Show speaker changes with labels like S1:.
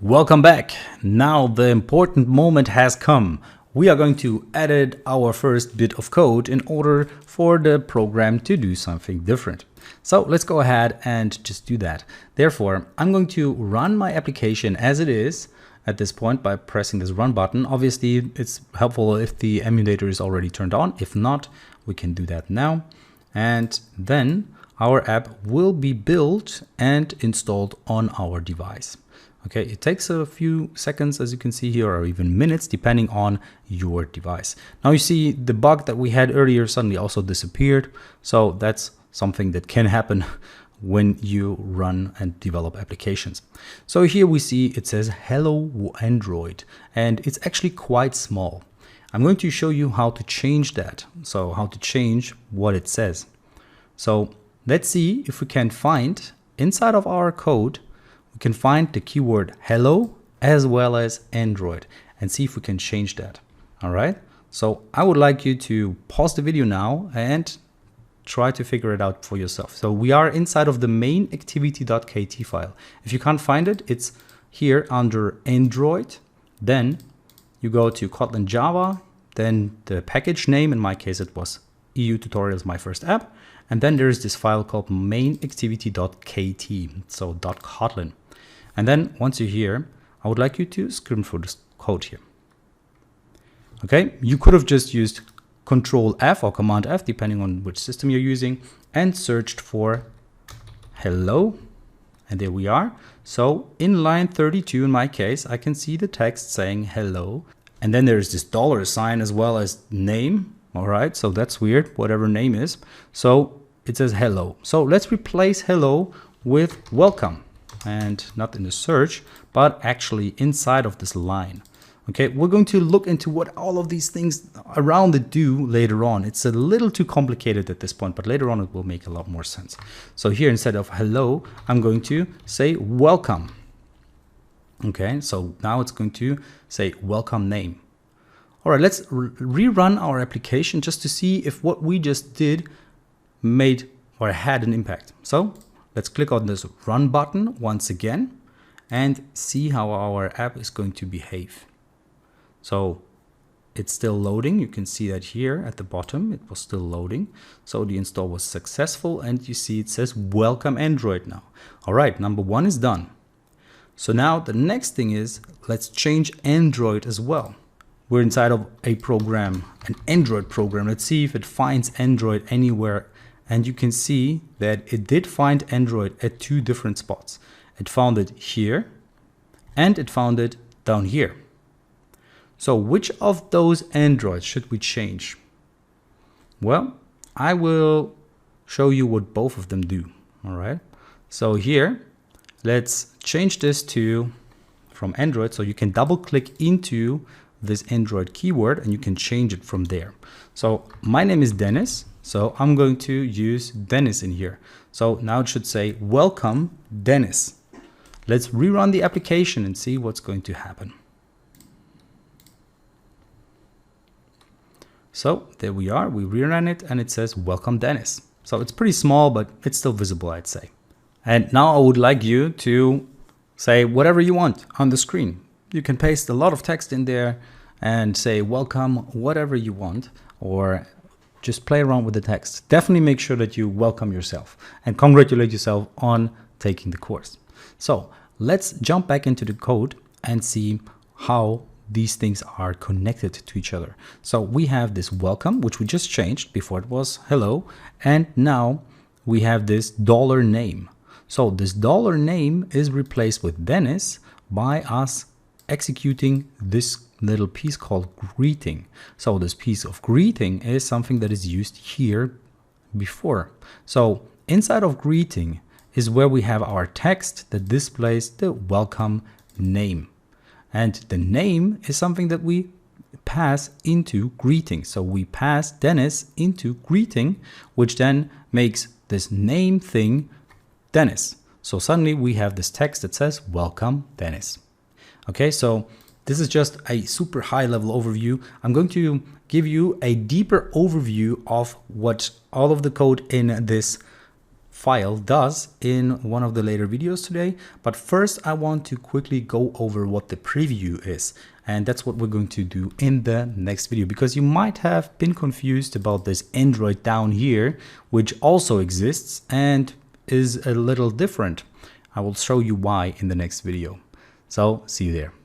S1: Welcome back. Now the important moment has come. We are going to edit our first bit of code in order for the program to do something different. So let's go ahead and just do that. Therefore, I'm going to run my application as it is at this point by pressing this run button. Obviously, it's helpful if the emulator is already turned on. If not, we can do that now. And then our app will be built and installed on our device. Okay, it takes a few seconds, as you can see here, or even minutes, depending on your device. Now you see the bug that we had earlier suddenly also disappeared. So that's something that can happen when you run and develop applications. So here we see it says Hello Android, and it's actually quite small. I'm going to show you how to change that. So how to change what it says. So let's see if we can find inside of our code, we can find the keyword hello as well as Android and see if we can change that. All right. So I would like you to pause the video now and try to figure it out for yourself. So we are inside of the main activity.kt file. If you can't find it, it's here under Android. Then you go to Kotlin Java, then the package name. In my case, it was EU Tutorials My First App. And then there's this file called main activity.kt, so .kotlin. And then once you're here, I would like you to skim through this code here. Okay, you could have just used Control F or Command F, depending on which system you're using, and searched for hello. And there we are. So in line 32, in my case, I can see the text saying hello. And then there's this $sign as well as name. All right, so that's weird, whatever name is. So it says hello. So let's replace hello with welcome, and not in the search, but actually inside of this line. Okay, we're going to look into what all of these things around it do later on. It's a little too complicated at this point, but later on it will make a lot more sense. So here, instead of hello, I'm going to say welcome. Okay, so now it's going to say welcome name. All right, let's rerun our application just to see if what we just did made or had an impact. So let's click on this run button once again and see how our app is going to behave. So it's still loading. You can see that here at the bottom, it was still loading. So the install was successful, and you see it says welcome Android now. All right, number one is done. So now the next thing is, let's change Android as well. We're inside of a program, an Android program. Let's see if it finds Android anywhere. And you can see that it did find Android at two different spots. It found it here and it found it down here. So which of those Androids should we change? Well, I will show you what both of them do. All right. So here, let's change this to from Android. So you can double click into this Android keyword and you can change it from there. So my name is Dennis, so I'm going to use Dennis in here. So now it should say welcome Dennis. Let's rerun the application and see what's going to happen. So there we are, we rerun it and it says welcome Dennis. So it's pretty small, but it's still visible, I'd say. And now I would like you to say whatever you want on the screen. You can paste a lot of text in there and say welcome whatever you want, or just play around with the text. Definitely make sure that you welcome yourself and congratulate yourself on taking the course. So let's jump back into the code and see how these things are connected to each other. So we have this welcome, which we just changed. Before it was hello, and now we have this $name. So this $name is replaced with Dennis by us executing this little piece called greeting. So this piece of greeting is something that is used here before. So inside of greeting is where we have our text that displays the welcome name. And the name is something that we pass into greeting. So we pass Dennis into greeting, which then makes this name thing Dennis. So suddenly we have this text that says welcome Dennis. Okay, so this is just a super high level overview. I'm going to give you a deeper overview of what all of the code in this file does in one of the later videos today. But first I want to quickly go over what the preview is. And that's what we're going to do in the next video, because you might have been confused about this Android down here, which also exists and is a little different. I will show you why in the next video. So see you there.